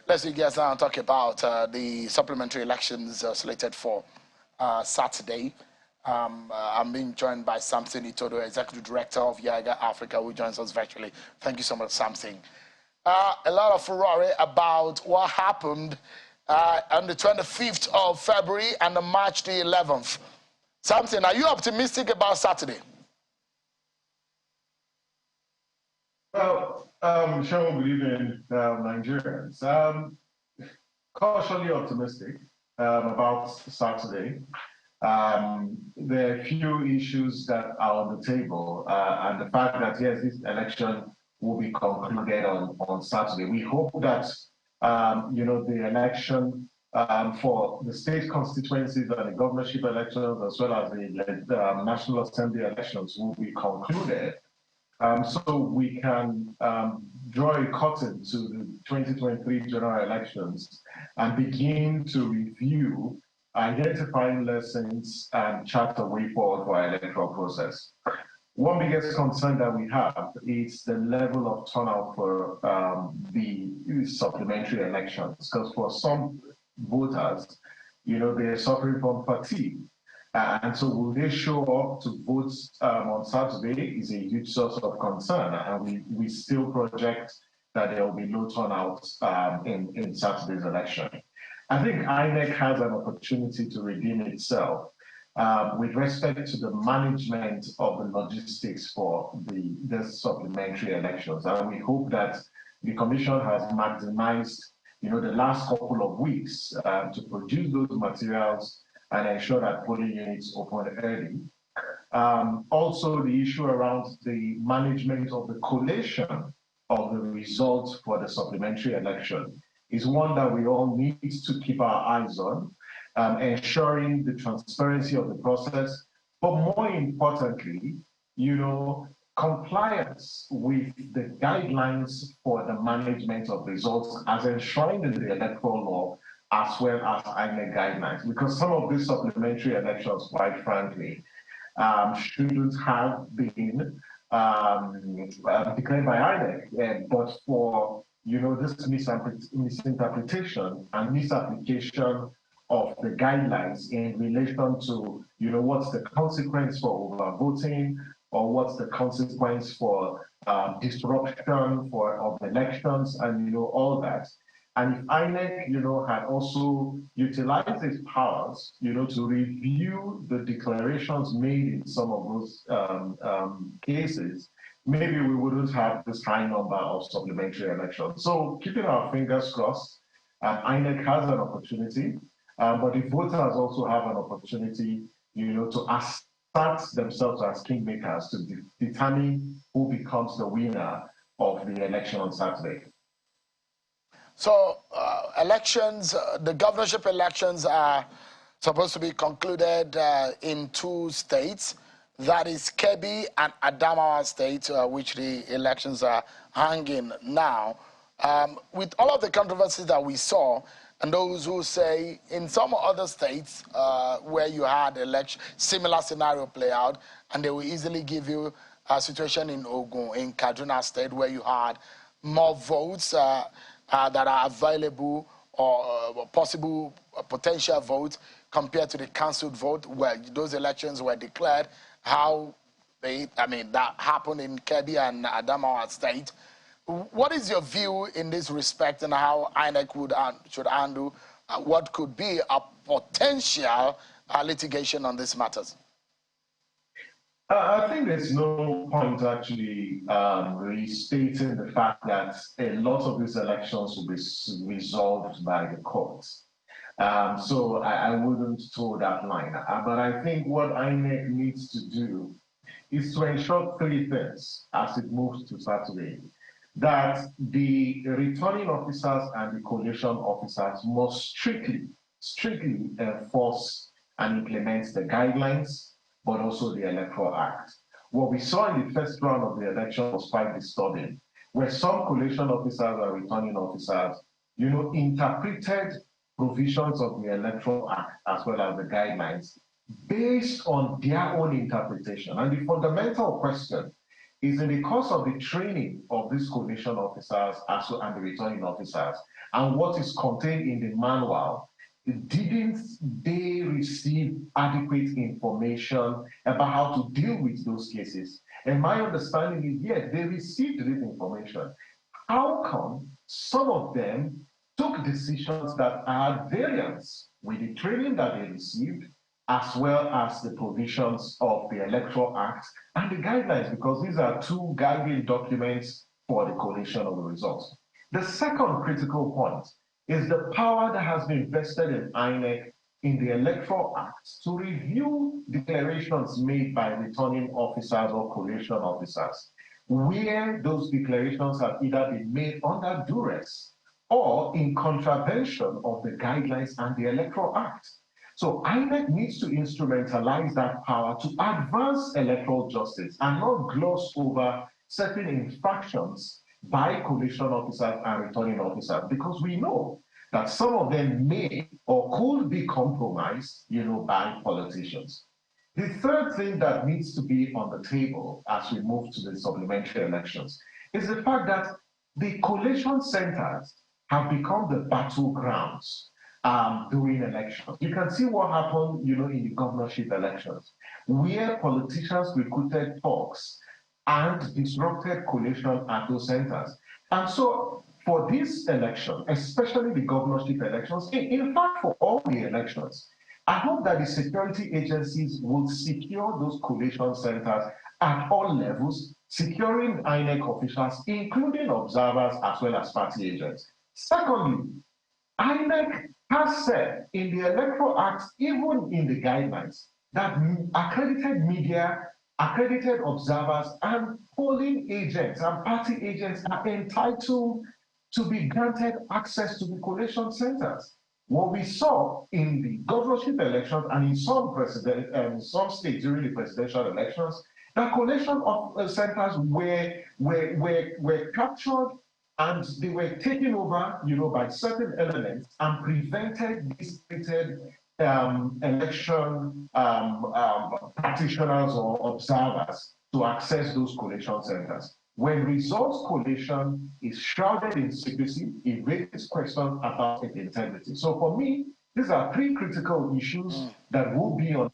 Let's get now and talk about the supplementary elections slated for Saturday. I'm being joined by Samson Itodo, Executive Director of Yaga Africa, who joins us virtually. Thank you so much, Samson. A lot of furore about what happened on the 25th of February and on March the 11th. Samson, are you optimistic about Saturday? Well, Sean, good evening, Nigerians. Cautiously optimistic about Saturday. There are a few issues that are on the table, and the fact that, yes, this election will be concluded on Saturday. We hope that, the election for the state constituencies and the governorship elections, as well as the National Assembly elections, will be concluded. So we can draw a curtain to the 2023 general elections and begin to review, identifying lessons and chart a way forward for our electoral process. One biggest concern that we have is the level of turnout for the supplementary elections, because for some voters, they're suffering from fatigue. And so will they show up to vote on Saturday is a huge source of concern. And we still project that there will be low turnout in Saturday's election. I think INEC has an opportunity to redeem itself with respect to the management of the logistics for the supplementary elections. And we hope that the Commission has maximized, the last couple of weeks to produce those materials and ensure that polling units open early. Also, the issue around the management of the collation of the results for the supplementary election is one that we all need to keep our eyes on, ensuring the transparency of the process, but more importantly, compliance with the guidelines for the management of results as enshrined in the electoral law, as well as INEC guidelines, because some of these supplementary elections, quite frankly, shouldn't have been declared by INEC, but for this misinterpretation and misapplication of the guidelines in relation to what's the consequence for overvoting, or what's the consequence for disruption of elections, and all that. And if INEC, had also utilized its powers, to review the declarations made in some of those cases, maybe we wouldn't have this high number of supplementary elections. So keeping our fingers crossed, INEC has an opportunity, but the voters also have an opportunity, to assert themselves as kingmakers to determine who becomes the winner of the election on Saturday. So elections, the governorship elections are supposed to be concluded in two states. That is Kebbi and Adamawa State, which the elections are hanging now. With all of the controversies that we saw, and those who say in some other states where you had similar scenario play out, and they will easily give you a situation in Ogun, in Kaduna State, where you had more votes that are available or possible potential votes compared to the cancelled vote where those elections were declared, that happened in Kebbi and Adamawa State. What is your view in this respect, and how INEC should handle what could be a potential litigation on these matters? I think there's no point actually restating the fact that a lot of these elections will be resolved by the courts. So I wouldn't toe that line. But I think what INEC needs to do is to ensure three things as it moves to Saturday. That the returning officers and the collation officers must strictly enforce and implement the guidelines, but also the Electoral Act. What we saw in the first round of the election was quite disturbing, where some collation officers and returning officers, interpreted provisions of the Electoral Act as well as the guidelines based on their own interpretation. And the fundamental question is in the course of the training of these coalition officers and the returning officers, and what is contained in the manual, didn't they receive adequate information about how to deal with those cases? And my understanding is, yes, they received this information. How come some of them took decisions that are at variance with the training that they received, as well as the provisions of the Electoral Act and the guidelines, because these are two guiding documents for the collation of the results. The second critical point is the power that has been vested in INEC in the Electoral Act to review declarations made by returning officers or collation officers, where those declarations have either been made under duress or in contravention of the guidelines and the Electoral Act. So INEC needs to instrumentalize that power to advance electoral justice and not gloss over certain infractions by collation officers and returning officers, because we know that some of them may or could be compromised, by politicians. The third thing that needs to be on the table as we move to the supplementary elections is the fact that the collation centers have become the battlegrounds during elections. You can see what happened, in the governorship elections, where politicians recruited thugs and disrupted collation at those centers. And so for this election, especially the governorship elections, in fact, for all the elections, I hope that the security agencies will secure those collation centers at all levels, securing INEC officials, including observers as well as party agents. Secondly, INEC has said in the Electoral Act, even in the guidelines, that accredited media, accredited observers, and polling agents and party agents are entitled to be granted access to the collation centers. What we saw in the governorship elections and in some states during the presidential elections, the collation of centers were captured and they were taken over, by certain elements and prevented disputed election practitioners or observers to access those collation centers. When results collation is shrouded in secrecy, it raises questions about its integrity. So for me, these are three critical issues that will be on,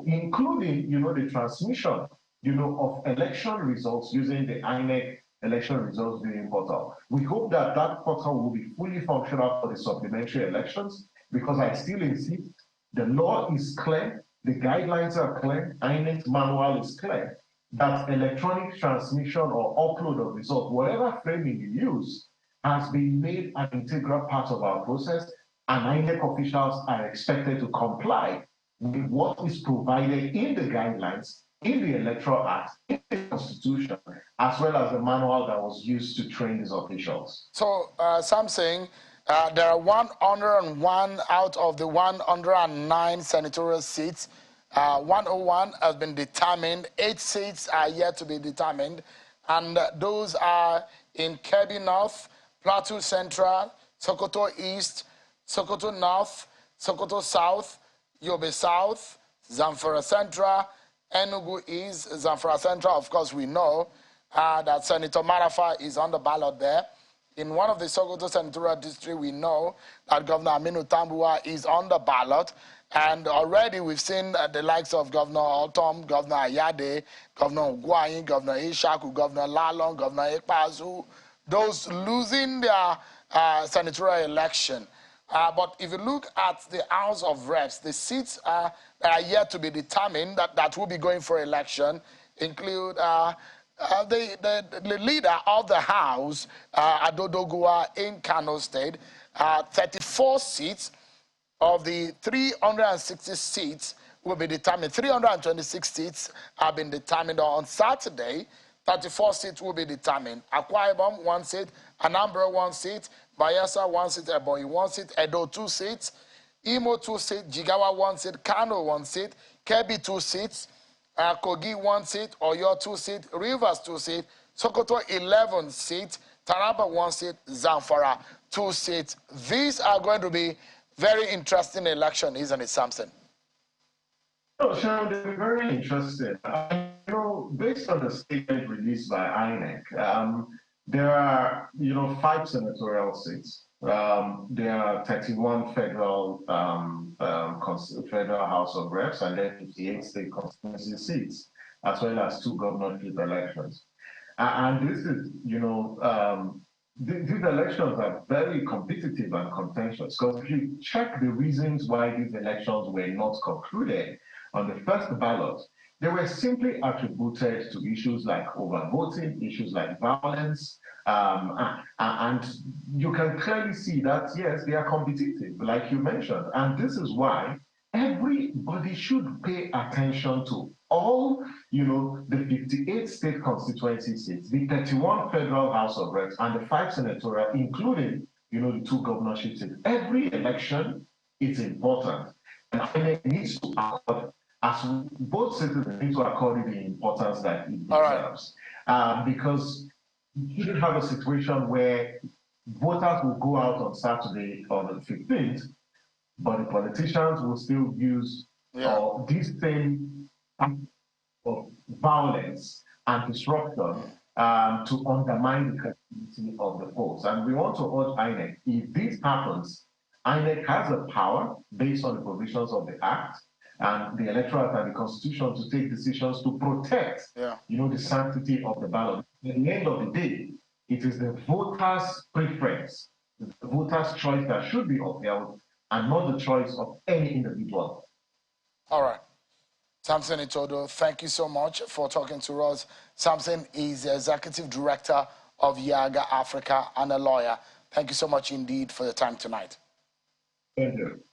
including, the transmission, of election results using the INEC election results viewing portal. We hope that that portal will be fully functional for the supplementary elections, because I still insist the law is clear, the guidelines are clear, INEC's manual is clear, that electronic transmission or upload of results, whatever framing you use, has been made an integral part of our process, and INEC officials are expected to comply with what is provided in the guidelines, in the Electoral Act, in the Constitution, as well as the manual that was used to train these officials. So, Something, there are 101 out of the 109 senatorial seats. 101 has been determined. 8 seats are yet to be determined. And those are in Kebbi North, Plateau Central, Sokoto East, Sokoto North, Sokoto South, Yobe South, Zamfara Central, Enugu East, Zamfara Central. Of course, we know that Senator Marafa is on the ballot there. In one of the Sokoto senatorial districts, we know that Governor Aminu Tambuwa is on the ballot. And already we've seen the likes of Governor Otom, Governor Ayade, Governor Ugwayin, Governor Ishaku, Governor Lalong, Governor Ekpazu, those losing their senatorial election. But if you look at the House of Reps, the seats that are yet to be determined that will be going for election include the leader of the House, Adodogua in Kano State, 34 seats of the 360 seats will be determined. 326 seats have been determined on Saturday. 34 seats will be determined. Akwa Ibom, 1 seat. Anambra, 1 seat. Bayelsa, 1 seat. Ebonyi, 1 seat. Edo, 2 seats. Imo, 2 seats. Jigawa, 1 seat. Kano, 1 seat. Kebbi, 2 seats. Kogi, 1 seat. Oyo, 2 seats. Rivers, 2 seats. Sokoto, 11 seats. Taraba, 1 seat. Zamfara, 2 seats. These are going to be very interesting election, isn't it, Samson? No, Sharon, they're very interesting. So based on the statement released by INEC, there are, 5 senatorial seats. There are 31 federal federal House of Reps and then 58 state constituency seats, as well as 2 governorship elections. And this is, these elections are very competitive and contentious, because if you check the reasons why these elections were not concluded on the first ballot, they were simply attributed to issues like overvoting, issues like violence, and you can clearly see that, yes, they are competitive, like you mentioned. And this is why everybody should pay attention to all, the 58 state constituency seats, the 31 federal House of Reps, and the 5 senatorial, including, the 2 governorship seats. Every election is important, and INEC needs to accord, as both citizens need to accord it the importance that it deserves. Because you shouldn't have a situation where voters will go out on Saturday on the 15th, but the politicians will still use this same of violence and disruption to undermine the credibility of the polls. And we want to urge INEC, if this happens, INEC has the power, based on the provisions of the Act and the Electoral Act and the Constitution, to take decisions to protect, the sanctity of the ballot. At the end of the day, it is the voters' preference, the voters' choice that should be upheld, and not the choice of any individual. All right. Samson Itodo, thank you so much for talking to us. Samson is the Executive Director of YAGA Africa and a lawyer. Thank you so much indeed for your time tonight. Thank you.